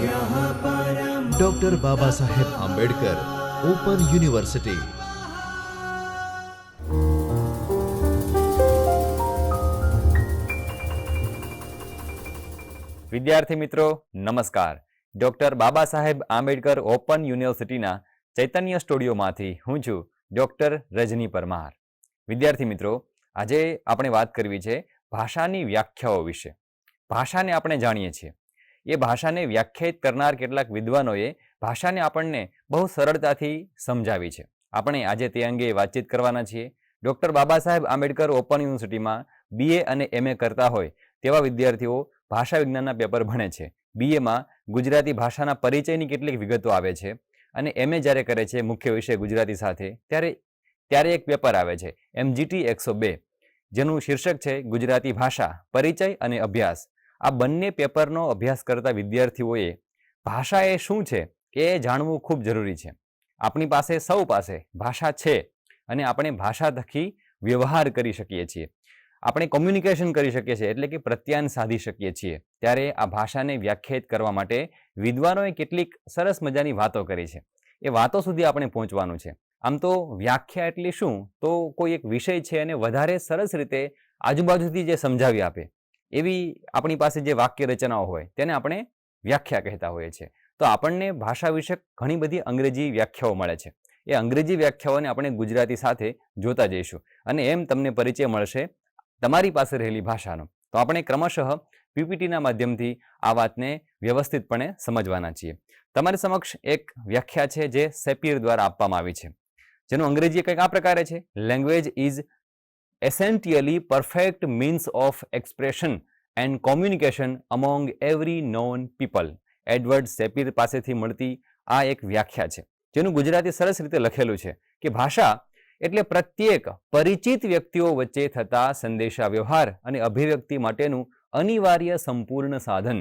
Doctor Baba Saheb Ambedkar open university. વિદ્યાર્થી મિત્રો નમસ્કાર. ડોક્ટર બાબા સાહેબ આંબેડકર ઓપન યુનિવર્સિટીના ચૈતન્ય સ્ટુડિયોમાંથી હું છું ડોક્ટર રજની પરમાર. વિદ્યાર્થી મિત્રો, આજે આપણે વાત કરવી છે ભાષાની વ્યાખ્યાઓ વિશે. ભાષાને આપણે જાણીએ છીએ, એ ભાષાને વ્યાખ્યાયિત કરનાર કેટલાક વિદ્વાનોએ ભાષાને આપણને બહુ સરળતાથી સમજાવી છે. આપણે આજે તે અંગે વાતચીત કરવાના છીએ. ડોક્ટર બાબા સાહેબ આંબેડકર ઓપન યુનિવર્સિટીમાં BA અને MA કરતા હોય તેવા વિદ્યાર્થીઓ ભાષા વિજ્ઞાનના પેપર ભણે છે. BAમાં ગુજરાતી ભાષાના પરિચયની કેટલીક વિગતો આવે છે અને MA જ્યારે કરે છે મુખ્ય વિષય ગુજરાતી સાથે ત્યારે એક પેપર આવે છે MGT 102, જેનું શીર્ષક છે ગુજરાતી ભાષા પરિચય અને અભ્યાસ. આ બંને પેપરનો અભ્યાસ કરતા વિદ્યાર્થીઓએ ભાષા એ શું છે એ જાણવું ખૂબ જરૂરી છે. આપણી પાસે સૌ પાસે ભાષા છે અને આપણે ભાષા થકી વ્યવહાર કરી શકીએ છીએ, આપણે કોમ્યુનિકેશન કરી શકીએ છીએ, એટલે કે પ્રત્યાયન સાધી શકીએ છીએ. ત્યારે આ ભાષાને વ્યાખ્યાયિત કરવા માટે વિદ્વાનોએ કેટલીક સરસ મજાની વાતો કરી છે. એ વાતો સુધી આપણે પહોંચવાનું છે. આમ તો વ્યાખ્યા એટલે શું, તો કોઈ એક વિષય છે અને વધારે સરસ રીતે આજુબાજુથી જે સમજાવી આપે એવી આપણી પાસે જે વાક્ય રચનાઓ હોય તેને આપણે વ્યાખ્યા કહેતા હોઈએ છીએ. તો આપણને ભાષા વિશે ઘણી બધી અંગ્રેજી વ્યાખ્યાઓ મળે છે. એ અંગ્રેજી વ્યાખ્યાઓને આપણે ગુજરાતી સાથે જોતા જઈશું અને એમ તમને પરિચય મળશે તમારી પાસે રહેલી ભાષાનો. તો આપણે ક્રમશઃ PPTના માધ્યમથી આ વાતને વ્યવસ્થિતપણે સમજવાના છીએ. તમારી સમક્ષ એક વ્યાખ્યા છે જે સેપિયર દ્વારા આપવામાં આવી છે, જેનું અંગ્રેજી કંઈક આ પ્રકારે છે: language is essentially perfect means of expression and communication among every known people. Edward Sapir પાસેથી મળતી આ એક વ્યાખ્યા છે, જેનું ગુજરાતી સરસ રીતે લખેલું છે કે ભાષા એટલે પ્રત્યેક પરિચિત વ્યક્તિઓ વચ્ચે થતા સંદેશા વ્યવહાર અને અભિવ્યક્તિ માટેનું અનિવાર્ય સંપૂર્ણ સાધન.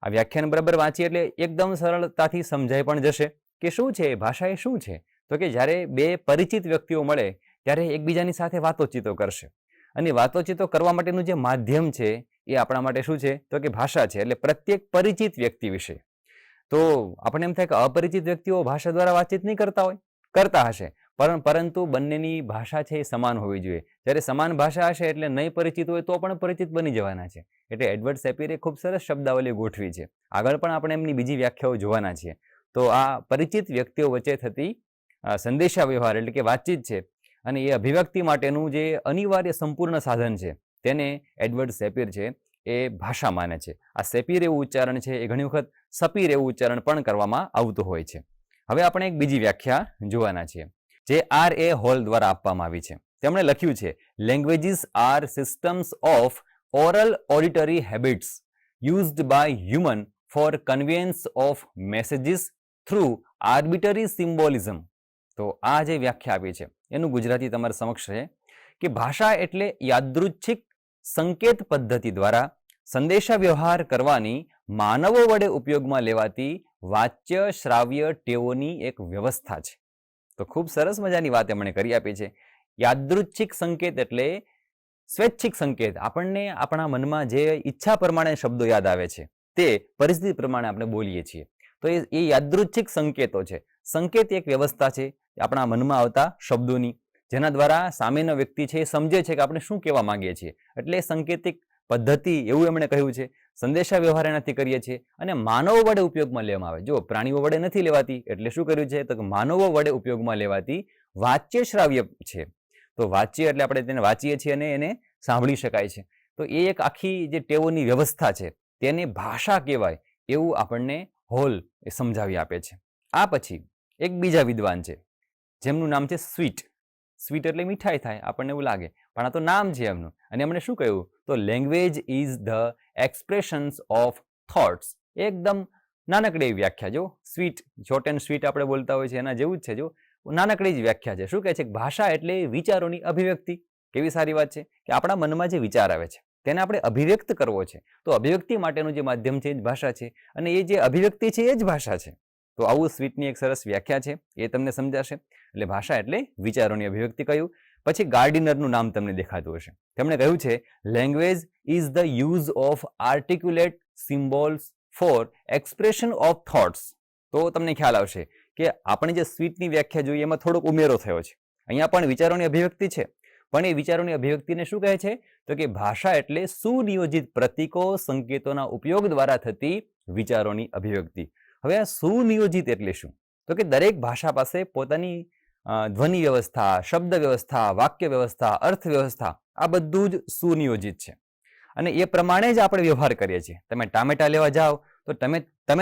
આ વ્યાખ્યાન બરાબર વાંચીએ એટલે એકદમ સરળતાથી સમજાઈ પણ જશે કે શું છે ભાષા. એ શું છે તો કે જ્યારે બે પરિચિત વ્યક્તિઓ મળે ત્યારે એકબીજાની સાથે વાતોચીતો કરશે અને વાતોચીતો કરવા માટેનું જે માધ્યમ છે એ આપણા માટે શું છે તો કે ભાષા છે. એટલે પ્રત્યેક પરિચિત વ્યક્તિ વિશે. તો આપણે એમ થાય કે અપરિચિત વ્યક્તિઓ ભાષા દ્વારા વાતચીત નહીં કરતા હોય, કરતા હશે, પરંતુ બંનેની ભાષા છે એ સમાન હોવી જોઈએ. જ્યારે સમાન ભાષા હશે એટલે નહીં પરિચિત હોય તો પણ પરિચિત બની જવાના છે. એટલે એડવર્ડ સેપિયરે ખૂબ સરસ શબ્દાવલી ગોઠવી છે. આગળ પણ આપણે એમની બીજી વ્યાખ્યાઓ જોવાના છીએ. તો આ પરિચિત વ્યક્તિઓ વચ્ચે થતી સંદેશા વ્યવહાર એટલે કે વાતચીત છે અને એ અભિવ્યક્તિ માટેનું જે અનિવાર્ય સંપૂર્ણ સાધન છે તેને એડવર્ડ સેપિયર છે એ ભાષા માને છે. આ સેપિયર એવું ઉચ્ચારણ છે એ ઘણી વખત સપીર એવું ઉચ્ચારણ પણ કરવામાં આવતું હોય છે. હવે આપણે એક બીજી વ્યાખ્યા જોવાના છીએ જે R.A. હોલ દ્વારા આપવામાં આવી છે. તેમણે લખ્યું છે languages are systems of oral auditory habits used by human for conveyance of messages through arbitrary symbolism. તો આ જે વ્યાખ્યા આપી છે એનું ગુજરાતી તમારા સમક્ષ છે કે ભાષા એટલે યાદૃચ્છિક સંકેત પદ્ધતિ દ્વારા સંદેશા વ્યવહાર કરવાની માનવો વડે ઉપયોગમાં લેવાતી વાચ્ય શ્રાવ્ય ટેવોની એક વ્યવસ્થા છે. તો ખૂબ સરસ મજાની વાત એમણે કરી આપી છે. યાદૃચ્છિક સંકેત એટલે સ્વૈચ્છિક સંકેત. આપણને આપણા મનમાં જે ઈચ્છા પ્રમાણે શબ્દો યાદ આવે છે તે પરિસ્થિતિ પ્રમાણે આપણે બોલીએ છીએ. તો એ યાદૃચ્છિક સંકેતો છે. સંકેત એક વ્યવસ્થા છે આપણા મનમાં આવતા શબ્દોની, જેના દ્વારા સામેનો વ્યક્તિ છે એ સમજે છે કે આપણે શું કહેવા માંગીએ છીએ. એટલે સંકેતિક પદ્ધતિ એવું એમણે કહ્યું છે. સંદેશા વ્યવહાર એનાથી કરીએ છીએ અને માનવો વડે ઉપયોગમાં લેવામાં આવે. જો પ્રાણીઓ વડે નથી લેવાતી, એટલે શું કર્યું છે તો કે માનવો વડે ઉપયોગમાં લેવાતી વાચ્ય શ્રાવ્ય છે. તો વાચ્ય એટલે આપણે તેને વાંચીએ છીએ અને એને સાંભળી શકાય છે. તો એ એક આખી જે ટેવોની વ્યવસ્થા છે તેને ભાષા કહેવાય એવું આપણને હોલ એ સમજાવી આપે છે. આ પછી એક બીજા વિદ્વાન છે જેમનું નામ છે સ્વીટ. સ્વીટ એટલે મીઠાઈ થાય આપણને એવું લાગે, પણ આ તો નામ છે એમનું. અને એમણે શું કહ્યું તો language is the expressions of thoughts. એકદમ નાનકડી વ્યાખ્યા. જો સ્વીટ, શોર્ટ એન્ડ સ્વીટ આપણે બોલતા હોય છે એના જેવું જ છે. જો નાનકડી જ વ્યાખ્યા છે. શું કહે છે ભાષા એટલે વિચારોની અભિવ્યક્તિ. કેવી સારી વાત છે કે આપણા મનમાં જે વિચાર આવે છે તેને આપણે અભિવ્યક્ત કરવો છે. તો અભિવ્યક્તિ માટેનું જે માધ્યમ છે એ જ ભાષા છે અને એ જે અભિવ્યક્તિ છે એ જ ભાષા છે. તો આવું સ્વીટની એક સરસ વ્યાખ્યા છે, એ તમને સમજાશે. એટલે ભાષા એટલે વિચારોની અભિવ્યક્તિ કહ્યું. પછી ગાર્ડિનરનું નામ તમને દેખાતું હશે. તેમણે કહ્યું છે language is the use of articulate symbols for expression of thoughts. તો તમને ખ્યાલ આવશે કે આપણે જે સ્વીટની વ્યાખ્યા જોઈએ એમાં થોડોક ઉમેરો થયો છે. અહીંયા પણ વિચારોની અભિવ્યક્તિ છે, પણ એ વિચારોની અભિવ્યક્તિને શું કહે છે? તો કે ભાષા એટલે સુનિયોજિત પ્રતીકો, સંકેતોના ઉપયોગ દ્વારા થતી વિચારોની અભિવ્યક્તિ. હવે આ સુનિયોજિત એટલે શું? તો કે દરેક ભાષા પાસે પોતાની ધ્વનિ વ્યવસ્થા, શબ્દ વ્યવસ્થા, વાક્ય વ્યવસ્થા, અર્થ વ્યવસ્થા આ બધું જ સુનિયોજિત છે અને એ પ્રમાણે જ આપણે વ્યવહાર કરીએ છીએ. તમે ટામેટા લેવા જાઓ તો તમે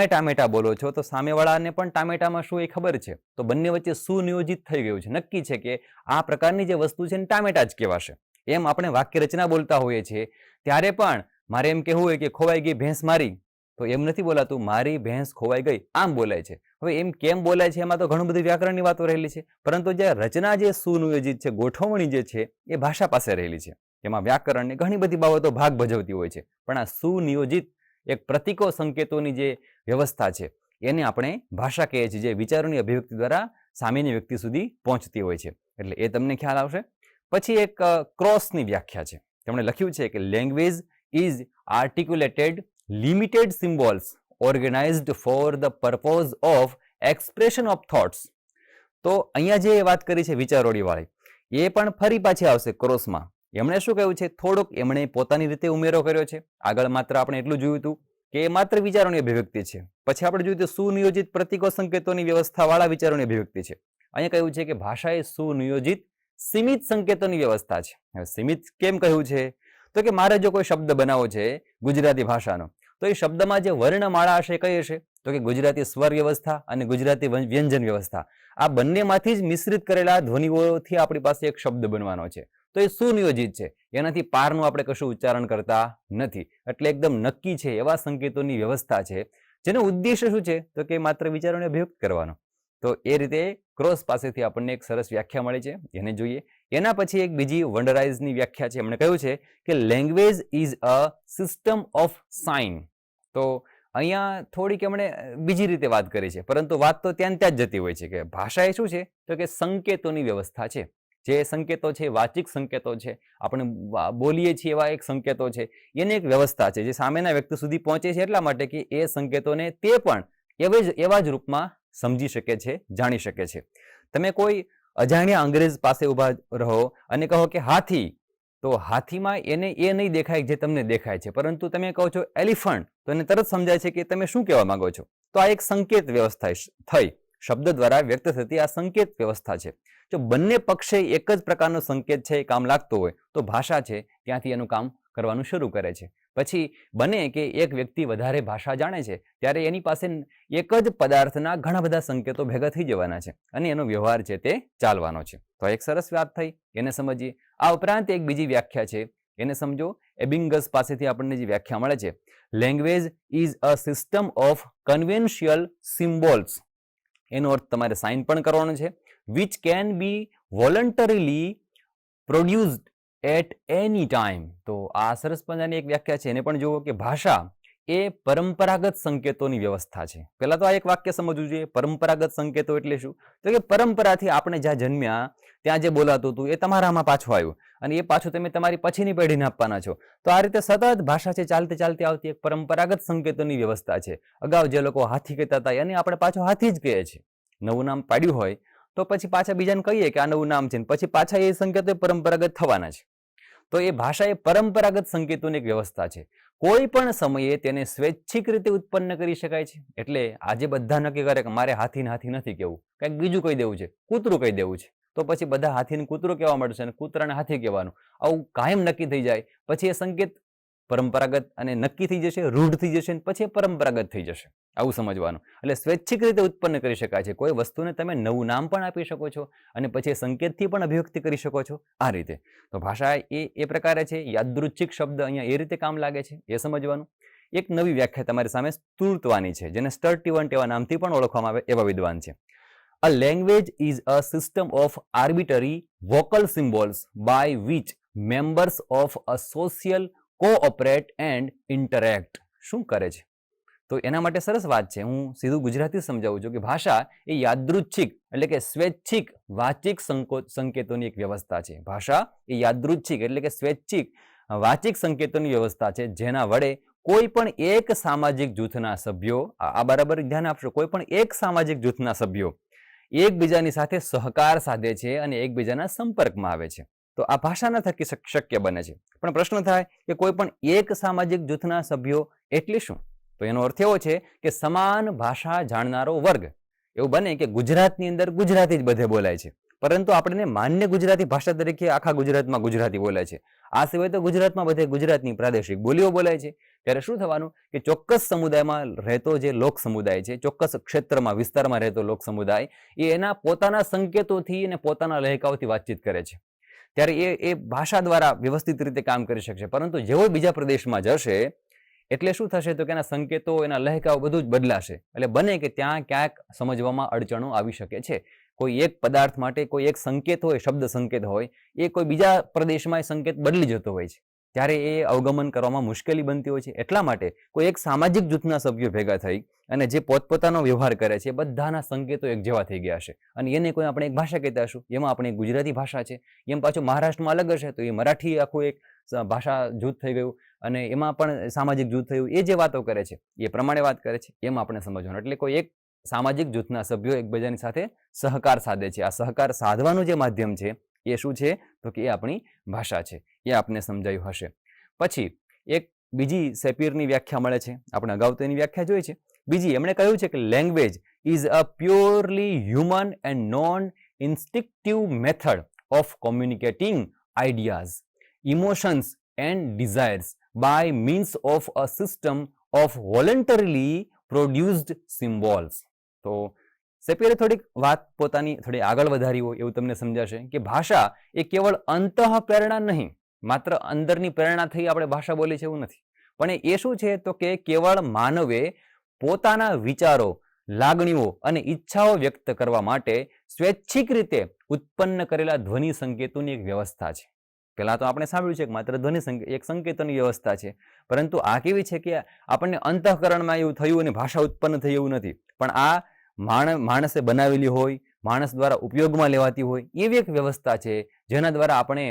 ટામેટા બોલો છો તો સામેવાળાને પણ ટામેટામાં શું એ ખબર છે, તો બંને વચ્ચે સુનિયોજિત થઈ ગયું છે. નક્કી છે કે આ પ્રકારની જે વસ્તુ છે ને ટામેટા જ કહેવાશે. એમ આપણે વાક્ય રચના બોલતા હોઈએ છીએ ત્યારે પણ મારે એમ કહેવું હોય કે ખોવાઈ ગઈ ભેંસ મારી, તો એમ નથી બોલાતું મારી ભેંસ ખોવાઈ ગઈ, આમ બોલાય છે. હવે એમ કેમ બોલાય છે એમાં તો ઘણું બધું વ્યાકરણની વાતો રહેલી છે, પરંતુ જે રચના જે સુનિયોજિત છે, ગોઠવણી જે છે એ ભાષા પાસે રહેલી છે. એમાં વ્યાકરણની ઘણી બધી બાબતો ભાગ ભજવતી હોય છે, પણ આ સુનિયોજિત એક પ્રતીકો, સંકેતોની જે વ્યવસ્થા છે એને આપણે ભાષા કહીએ છીએ, જે વિચારોની અભિવ્યક્તિ દ્વારા સામેની વ્યક્તિ સુધી પહોંચતી હોય છે. એટલે એ તમને ખ્યાલ આવશે. પછી એક ક્રોસની વ્યાખ્યા છે. તેમણે લખ્યું છે કે language is આર્ટિક્યુલેટેડ limited symbols organized for the purpose of expression of thoughts. તો અહીંયા જે વાત કરી છે વિચારોડી વાળી, એ પણ ફરી પાછી આવશે ક્રોસમાં. એમણે શું કહ્યું છે? થોડોક એમણે પોતાની રીતે ઉમેરો કર્યો છે. આગળ માત્ર આપણે એટલું જોયું હતું કે એ માત્ર વિચારોની અભિવ્યક્તિ છે. પછી આપણે જોયું તો સુનિયોજિત પ્રતીકો, સંકેતોની વ્યવસ્થાવાળા વિચારોની અભિવ્યક્તિ છે. અહીંયા કહ્યું છે કે ભાષા એ સુનિયોજિત સીમિત સંકેતોની વ્યવસ્થા છે. હવે સીમિત કેમ કહ્યું છે? તો કે મારે જો કોઈ શબ્દ બનાવવો છે ગુજરાતી ભાષાનો, તો એ શબ્દમાં જે વર્ણમાળા હશે કઈ હશે? તો કે ગુજરાતી સ્વર વ્યવસ્થા અને ગુજરાતી વ્યંજન વ્યવસ્થા, આ બંનેમાંથી જ મિશ્રિત કરેલા ધ્વનિઓથી આપણી પાસે એક શબ્દ બનવાનો છે. તો એ સુનિયોજિત છે, એનાથી પારનું આપણે કશું ઉચ્ચારણ કરતા નથી. એટલે એકદમ નક્કી છે એવા સંકેતોની વ્યવસ્થા છે, જેનો ઉદ્દેશ્ય શું છે? તો કે માત્ર વિચારોને અભિવ્યક્ત કરવાનો. તો એ રીતે ક્રોસ પાસેથી આપણને એક સરસ વ્યાખ્યા મળી છે, એને જોઈએ. એના પછી એક બીજી વંડરાઇઝની વ્યાખ્યા છે. એમણે કહ્યું છે કે language is a system of sine. તો અહીંયા થોડીક એમણે બીજી રીતે વાત કરી છે, પરંતુ વાત તો ત્યાં જ જતી હોય છે કે ભાષા એ શું છે? તો કે સંકેતોની વ્યવસ્થા છે. જે સંકેતો છે, વાચિક સંકેતો છે, આપણે બોલીએ છીએ એવા એક સંકેતો છે, એની એક વ્યવસ્થા છે જે સામેના વ્યક્તિ સુધી પહોંચે છે એટલા માટે કે એ સંકેતોને તે પણ એવા જ રૂપમાં સમજી શકે છે, જાણી શકે છે. તમે કોઈ અજાણ્યા અંગ્રેજ પાસે ઉભા રહો અને કહો કે હાથી, તો હાથીમાં એને એ નહીં દેખાય જે તમને દેખાય છે, પરંતુ તમે કહો છો એલિફન્ટ તો એને તરત સમજાય છે કે તમે શું કહેવા માંગો છો. તો આ એક સંકેત વ્યવસ્થા થઈ, શબ્દ દ્વારા વ્યક્ત થતી આ સંકેત વ્યવસ્થા છે. જો બંને પક્ષે એક જ પ્રકારનો સંકેત છે એ કામ લાગતો હોય તો ભાષા છે ત્યાંથી એનું કામ કરવાનું શરૂ કરે છે. પછી બને કે એક વ્યક્તિ વધારે ભાષા જાણે છે ત્યારે એની પાસે એક જ પદાર્થના ઘણા બધા સંકેતો ભેગા થઈ જવાના છે અને એનો વ્યવહાર છે તે ચાલવાનો છે. તો એક સરસ વાત થઈ, એને સમજીએ. આ ઉપરાંત એક બીજી વ્યાખ્યા છે, એને સમજો. એબિંગસ પાસેથી આપણને જે વ્યાખ્યા મળે છે, language is a system of conventional symbols. એનો અર્થ તમારે સાઇન પણ કરવાનો છે. which can be voluntarily produced at any time. તો આ સરસ મજાની એક વ્યાખ્યા છે, એને પણ જુઓ કે ભાષા એ પરંપરાગત સંકેતોની વ્યવસ્થા છે. પહેલા તો આ એક વાક્ય સમજવું જોઈએ. પરંપરાગત સંકેતો એટલે શું? તો કે પરંપરાથી આપણે જ્યાં જન્મ્યા ત્યાં જે બોલાતું હતું એ તમારામાં પાછું આવ્યું અને એ પાછું તમે તમારી પછીની પેઢીને આપવાના છો. તો આ રીતે સતત ભાષા છે ચાલતી ચાલતી આવતી એક પરંપરાગત સંકેતોની વ્યવસ્થા છે. અગાઉ જે લોકો હાથી કહેતા હતા એને આપણે પાછું હાથી જ કહીએ છીએ. નવું નામ પાડ્યું હોય તો પછી પાછા બીજાને કહીએ કે આ નવું નામ છે, પછી પાછા એ સંકેતો પરંપરાગત થવાના છે. તો એ ભાષા એ પરંપરાગત સંકેતોની એક વ્યવસ્થા છે. કોઈ પણ સમયે તેને સ્વૈચ્છિક રીતે ઉત્પન્ન કરી શકાય છે. એટલે આજે બધા નક્કી કરે કે મારે હાથીને હાથી નથી કહેવું, કંઈક બીજું કહી દેવું છે, કૂતરું કહી દેવું છે, તો પછી બધા હાથીને કૂતરું કહેવા મળશે અને કૂતરાને હાથી કહેવાનું. આવું કાયમ નક્કી થઈ જાય પછી એ સંકેત પરંપરાગત અને નક્કી થઈ જશે, રૂઢ થઈ જશે, પછી પરંપરાગત થઈ જશે. આવું સમજવાનું. એટલે સ્વૈચ્છિક રીતે ઉત્પન્ન કરી શકાય છે. કોઈ વસ્તુને તમે નવું નામ પણ આપી શકો છો અને પછી એ સંકેતથી પણ અભિવ્યક્તિ કરી શકો છો. આ રીતે તો ભાષા એ પ્રકારે છે. યાદૃચ્છિક શબ્દ અહીંયા એ રીતે કામ લાગે છે, એ સમજવાનું. એક નવી વ્યાખ્યા તમારી સામે સ્તુર્તવાની છે, જેને સ્ટર્ટીવન્ટ એવા નામથી પણ ઓળખવામાં આવે એવા વિદ્વાન છે. A language is a system of arbitrary vocal symbols by which members of a social cooperate and interact. શું કરે છે? તો એના માટે સરસ વાત છે. હું સીધું ગુજરાતી સમજાવું છું કે ભાષા એ યાદૃચ્છિક એટલે કે સ્વૈચ્છિક વાચિક સંકેતોની એક વ્યવસ્થા છે. ભાષા એ યાદૃચ્છિક એટલે કે સ્વૈચ્છિક વાચિક સંકેતોની વ્યવસ્થા છે, જેના વડે કોઈ પણ એક સામાજિક જૂથના સભ્યો, આ બરાબર ધ્યાન આપશો, કોઈ પણ એક સામાજિક જૂથના સભ્યો એકબીજાની સાથે સહકાર સાધે છે અને એકબીજાના સંપર્કમાં આવે છે, તો આ ભાષાના થકી શક્ય બને છે. પણ પ્રશ્ન થાય કે કોઈ પણ એક સામાજિક જૂથના સભ્યો એટલે શું? તો એનો અર્થ એવો છે કે સમાન ભાષા જાણનારો વર્ગ. એવું બને કે ગુજરાતની અંદર ગુજરાતી જ બધે બોલાય છે, પરંતુ આપણને માન્ય ગુજરાતી ભાષા તરીકે આખા ગુજરાતમાં ગુજરાતી બોલાય છે. આ સિવાય તો ગુજરાતમાં બધે ગુજરાતની પ્રાદેશિક બોલીઓ બોલાય છે. ત્યારે શું થવાનું કે ચોક્કસ સમુદાયમાં રહેતો જે લોક સમુદાય છે, ચોક્કસ ક્ષેત્રમાં વિસ્તારમાં રહેતો લોક સમુદાય એ એના પોતાના સંકેતોથી અને પોતાના લહેકાઓથી વાતચીત કરે છે. ત્યારે એ ભાષા દ્વારા વ્યવસ્થિત રીતે કામ કરી શકશે. પરંતુ જેવો બીજા પ્રદેશમાં જશે એટલે શું થશે તો કે એના સંકેતો, એના લહેકાઓ બધું જ બદલાશે. એટલે બને કે ત્યાં ક્યાંક સમજવામાં અડચણો આવી શકે છે. કોઈ એક પદાર્થ માટે કોઈ એક સંકેત હોય, શબ્દ સંકેત હોય, એ કોઈ બીજા પ્રદેશમાં એ સંકેત બદલી જતો હોય છે. ત્યારે એ અવગમન કરવામાં મુશ્કેલી બનતી હોય છે. એટલા માટે કોઈ એક સામાજિક જૂથના સભ્યો ભેગા થઈ અને જે પોતપોતાનો વ્યવહાર કરે છે, બધાના સંકેતો એક જેવા થઈ ગયા છે અને એને કોઈ આપણે એક ભાષા કહેતા હશું. એમાં આપણે ગુજરાતી ભાષા છે, એમ પાછું મહારાષ્ટ્રમાં અલગ હશે તો એ મરાઠી આખું એક ભાષા જૂથ થઈ ગયું અને એમાં પણ સામાજિક જૂથ થયું. એ જે વાતો કરે છે એ પ્રમાણે વાત કરે છે, એમાં આપણે સમજવાનું. એટલે કોઈ એક સામાજિક જૂથના સભ્યો એકબીજાની સાથે સહકાર સાધે છે. આ સહકાર સાધવાનું જે માધ્યમ છે એ શું છે તો કે એ આપણી ભાષા છે. એ આપને સમજાયું હશે. પછી એક બીજી સેપીરની વ્યાખ્યા મળે છે. આપણે અગાઉ તો એની વ્યાખ્યા જોઈ છે. બીજી એમણે કહ્યું છે કે language is a purely human and non instinctive method of communicating ideas, emotions and desires by means of a system of voluntarily produced symbols. તો સેપિયરે થોડીક વાત પોતાની થોડી આગળ વધારી હોય એવું તમને સમજાશે કે ભાષા એ કેવળ અંતઃપ્રેરણા નહીં, માત્ર અંદરની પ્રેરણા થઈ આપણે ભાષા બોલી છે એવું નથી, પણ એ શું છે તો કે કેવળ માનવે પોતાના વિચારો, લાગણીઓ અને ઈચ્છાઓ વ્યક્ત કરવા માટે સ્વૈચ્છિક રીતે ઉત્પન્ન કરેલા ધ્વનિ સંકેતોની એક વ્યવસ્થા છે. પહેલા તો આપણે સાંભળ્યું છે કે માત્ર ધ્વનિ સંકેત એક સંકેતોની વ્યવસ્થા છે, પરંતુ આ કેવી છે કે આપણને અંતઃકરણમાં એવું થયું અને ભાષા ઉત્પન્ન થઈ એવું નથી, પણ આ માણસે બનાવેલી હોય, માણસ દ્વારા ઉપયોગમાં લેવાતી હોય એવી એક વ્યવસ્થા છે જેના દ્વારા આપણે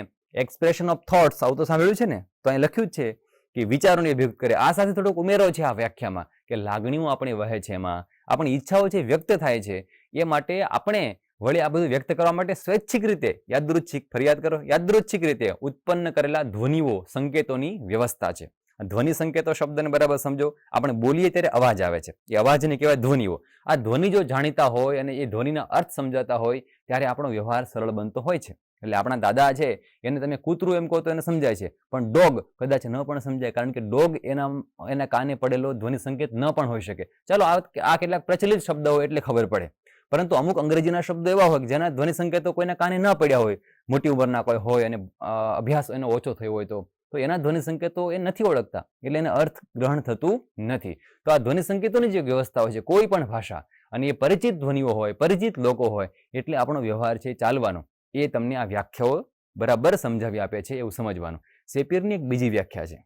એક્સપ્રેશન ઓફ થોટ્સ, આવું તો સાંભળ્યું છે ને, તો અહીં લખ્યું જ છે કે વિચારોને અભિવ્યક્ત કરે. આ સાથે થોડોક ઉમેરો છે આ વ્યાખ્યામાં કે લાગણીઓ આપણે વહે છે, એમાં આપણી ઈચ્છાઓ છે વ્યક્ત થાય છે. એ માટે આપણે વળી આ બધું વ્યક્ત કરવા માટે સ્વૈચ્છિક રીતે યાદૃચ્છિક રીતે ઉત્પન્ન કરેલા ધ્વનિઓ, સંકેતોની વ્યવસ્થા છે. ધ્વનિ સંકેતો શબ્દને બરાબર સમજો. આપણે બોલીએ ત્યારે અવાજ આવે છે, એ અવાજને કહેવાય ધ્વનિઓ. આ ધ્વનિ જો જાણીતા હોય અને એ ધ્વનિના અર્થ સમજાતા હોય ત્યારે આપણો વ્યવહાર સરળ બનતો હોય છે. એટલે આપણા દાદા છે એને તમે કૂતરું એમ કહો તો એને સમજાય છે, પણ ડોગ કદાચ ન પણ સમજાય, કારણ કે ડોગ એના કાને પડેલો ધ્વનિ સંકેત ન પણ હોઈ શકે. ચાલો આ કેટલાક પ્રચલિત શબ્દ હોય એટલે ખબર પડે, પરંતુ અમુક અંગ્રેજીના શબ્દો એવા હોય જેના ધ્વનિ સંકેતો કોઈના કાને ન પડ્યા હોય, મોટી ઉંમરના કોઈ હોય અને અભ્યાસ એનો ઓછો થયો હોય તો એના ધ્વનિ સંકેતો એ નથી ઓળખતા, એટલે એને અર્થ ગ્રહણ થતું નથી. તો આ ધ્વનિ સંકેતોની જે વ્યવસ્થા હોય છે કોઈ પણ ભાષા, અને એ પરિચિત ધ્વનિઓ હોય, પરિચિત લોકો હોય એટલે આપણો વ્યવહાર છે ચાલવાનો. એ તમને આ વ્યાખ્યાઓ બરાબર સમજાવી આપે છે એવું સમજવાનું. શેપિયરની એક બીજી વ્યાખ્યા છે.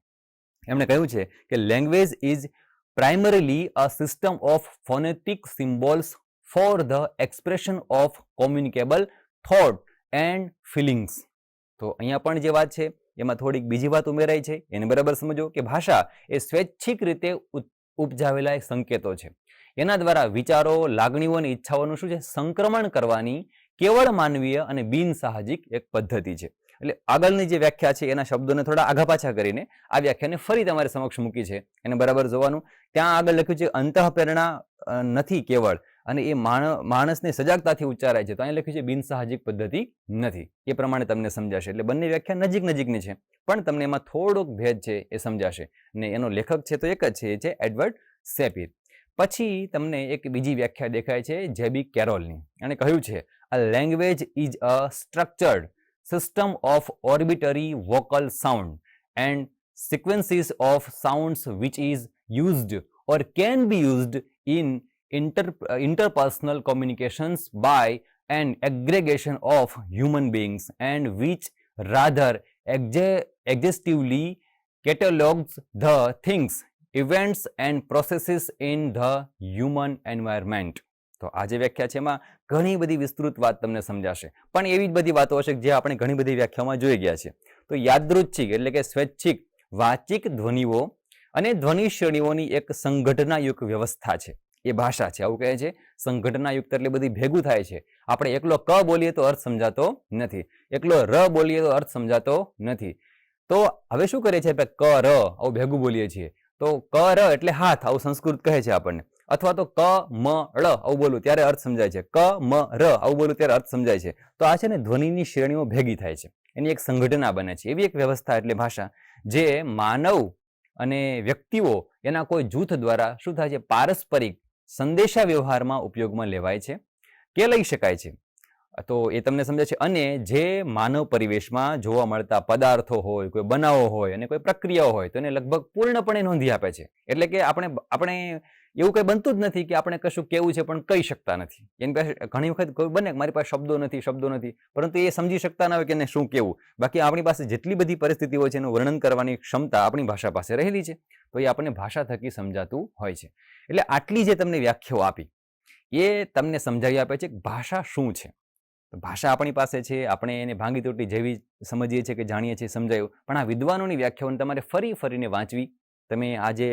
એમણે કહ્યું છે કે language is primarily a system of phonetic symbols for the expression of communicable thought and feelings. તો અહીંયા પણ જે વાત છે એમાં થોડીક બીજી વાત ઉમેરાઈ છે, એને બરાબર સમજો કે ભાષા એ સ્વૈચ્છિક રીતે ઉપજાવેલા સંકેતો છે. એના દ્વારા વિચારો, લાગણીઓ અને ઈચ્છાઓનું શું છે સંક્રમણ કરવાની કેવળ માનવીય અને બિનસાહજિક એક પદ્ધતિ છે. એટલે આગળની જે વ્યાખ્યા છે એના શબ્દોને થોડા આગા પાછા કરીને આ વ્યાખ્યાને ફરી તમારી સમક્ષ મૂકી છે, એને બરાબર જોવાનું. ત્યાં આગળ લખ્યું છે અંતઃપ્રેરણા નથી કેવળ, અને એ માણસને સજાગતાથી ઉચ્ચારાય છે, તો અહીં લખ્યું છે બિનસાહજિક પદ્ધતિ નથી. એ પ્રમાણે તમને સમજાશે. એટલે બંને વ્યાખ્યા નજીકની છે, પણ તમને એમાં થોડોક ભેદ છે એ સમજાશે. અને એનો લેખક છે તો એક જ છે, એ છે એડવર્ડ શેપિયર. પછી તમને એક બીજી વ્યાખ્યા દેખાય છે જેબી કેરોલની. એણે કહ્યું છે a language is a structured system of orbitary vocal sound and sequences of sounds which is used or can be used in interpersonal communications by an aggregation of human beings and which rather exhaustively catalogues the things, events and processes in the human environment. તો આ જે વ્યાખ્યા છે એમાં ઘણી બધી વિસ્તૃત વાત તમને સમજાશે, પણ એવી જ બધી વાતો હશે જે આપણે ઘણી બધી વ્યાખ્યામાં જોઈ ગયા છે. તો યાદૃચ્છિક એટલે કે સ્વૈચ્છિક વાચિક ધ્વનિઓ અને ધ્વનિ શ્રેણીઓની એક સંઘટનાયુક્ત વ્યવસ્થા છે એ ભાષા છે. આવું કહે છે સંઘટનાયુક્ત એટલે બધી ભેગું થાય છે. આપણે એકલો ક બોલીએ તો અર્થ સમજાતો નથી, એકલો ર બોલીએ તો અર્થ સમજાતો નથી. તો હવે શું કરીએ છીએ, ક ર આવું ભેગું બોલીએ છીએ. તો ક ર એટલે હાથ, આવું સંસ્કૃત કહે છે આપણને. અથવા તો ક મ ળ આવું બોલું ત્યારે અર્થ સમજાય છે, ક મ ર આવું બોલું ત્યારે અર્થ સમજાય છે. તો આ છે ને ધ્વનિની શ્રેણીઓ ભેગી થાય છે, એની એક સંઘટના બને છે. એવી એક વ્યવસ્થા એટલે ભાષા, જે માનવ અને વ્યક્તિઓ એના કોઈ જૂથ દ્વારા શું થાય છે, પારસ્પરિક સંદેશા વ્યવહારમાં ઉપયોગમાં લેવાય છે કે લઈ શકાય છે. તો એ તમને સમજાય છે. અને જે માનવ પરિવેશમાં જોવા મળતા પદાર્થો હોય, કોઈ બનાવો હોય અને કોઈ પ્રક્રિયાઓ હોય તો એને લગભગ પૂર્ણપણે નોંધી આપે છે. એટલે કે આપણે એવું કંઈ બનતું જ નથી કે આપણે કશું કેવું છે પણ કહી શકતા નથી. એની પાસે ઘણી વખત કોઈ બને મારી પાસે શબ્દો નથી, પરંતુ એ સમજી શકતા ના હોય કે એને શું કેવું. બાકી આપણી પાસે જેટલી બધી પરિસ્થિતિઓ છે એનું વર્ણન કરવાની ક્ષમતા આપણી ભાષા પાસે રહેલી છે. તો એ આપણને ભાષા થકી સમજાતું હોય છે. એટલે આટલી જે તમને વ્યાખ્યાઓ આપી એ તમને સમજાવી આપે છે કે ભાષા શું છે. ભાષા આપણી પાસે છે, આપણે એને ભાંગી તૂટી જેવી સમજીએ છીએ કે જાણીએ છીએ, સમજાયું. પણ આ વિદ્વાનોની વ્યાખ્યાઓને તમારે ફરીને વાંચવી. તમે આ જે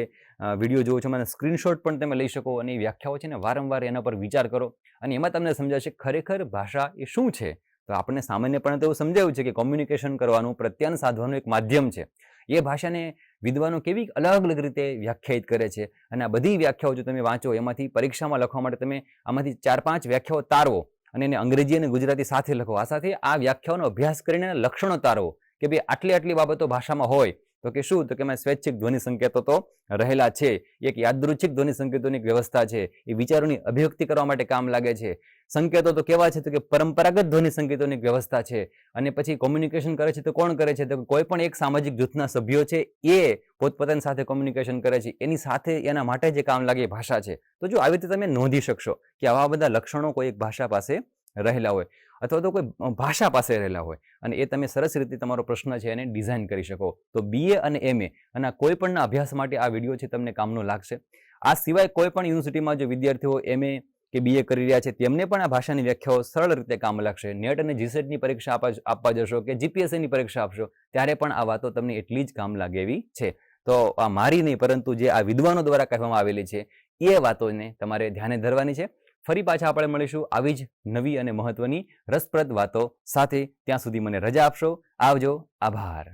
વિડીયો જોવો છો મને સ્ક્રીનશોટ પણ તમે લઈ શકો અને એ વ્યાખ્યાઓ છે ને વારંવાર એના પર વિચાર કરો અને એમાં તમને સમજાશે ખરેખર ભાષા એ શું છે. તો આપણને સામાન્યપણે તો એવું સમજાયું છે કે કોમ્યુનિકેશન કરવાનું, પ્રત્યાયન સાધવાનું એક માધ્યમ છે. એ ભાષાને વિદ્વાનો કેવી અલગ અલગ રીતે વ્યાખ્યાયિત કરે છે. અને આ બધી વ્યાખ્યાઓ જો તમે વાંચો, એમાંથી પરીક્ષામાં લખવા માટે તમે આમાંથી 4-5 વ્યાખ્યાઓ તારવો અને એને અંગ્રેજી અને ગુજરાતી સાથે લખો. આ સાથે આ વ્યાખ્યાઓનો અભ્યાસ કરીને લક્ષણો તારવો કે ભાઈ આટલી બાબતો ભાષામાં હોય તો કે શું, તો કે એમાં સ્વૈચ્છિક ધ્વનિ સંકેતો તો રહેલા છે. એક યાદૃચ્છિક ધ્વનિ સંકેતોની એક વ્યવસ્થા છે, એ વિચારોની અભિવ્યક્તિ કરવા માટે કામ લાગે છે. સંકેતો તો કેવા છે, તો કે પરંપરાગત ધ્વનિ સંકેતોની એક વ્યવસ્થા છે. અને પછી કોમ્યુનિકેશન કરે છે તો કોણ કરે છે, તો કોઈ પણ એક સામાજિક જૂથના સભ્યો છે એ પોતપોતાની સાથે કોમ્યુનિકેશન કરે છે, એની સાથે એના માટે જે કામ લાગે એ ભાષા છે. તો જો આવી રીતે તમે નોંધી શકશો કે આવા બધા લક્ષણો કોઈ એક ભાષા પાસે રહેલા હોય અથવા તો કોઈ ભાષા પાસે રહેલા હોય અને એ તમે સરસ રીતે તમારો પ્રશ્ન છે એને ડિઝાઇન કરી શકો. તો BA અને MA અને કોઈ પણના અભ્યાસ માટે આ વિડીયો છે તમને કામનો લાગશે. આ સિવાય કોઈ પણ યુનિવર્સિટીમાં જો વિદ્યાર્થીઓ MA કે BA કરી રહ્યા છે તેમને પણ આ ભાષાની વ્યાખ્યાઓ સરળ રીતે કામ લાગશે. નેટ અને GSETની પરીક્ષા આપવા જશો કે GPSCની પરીક્ષા આપશો ત્યારે પણ આ વાતો તમને એટલી જ કામ લાગે એવી છે. તો આ મારી નહીં પરંતુ જે આ વિદ્વાનો દ્વારા કહેવામાં આવેલી છે એ વાતોને તમારે ધ્યાને ધરવાની છે. ફરી પાછા આપણે મળીશું આવી જ નવી અને મહત્વની રસપ્રદ વાતો સાથે. ત્યાં સુધી મને રજા આપશો. આવજો. આભાર.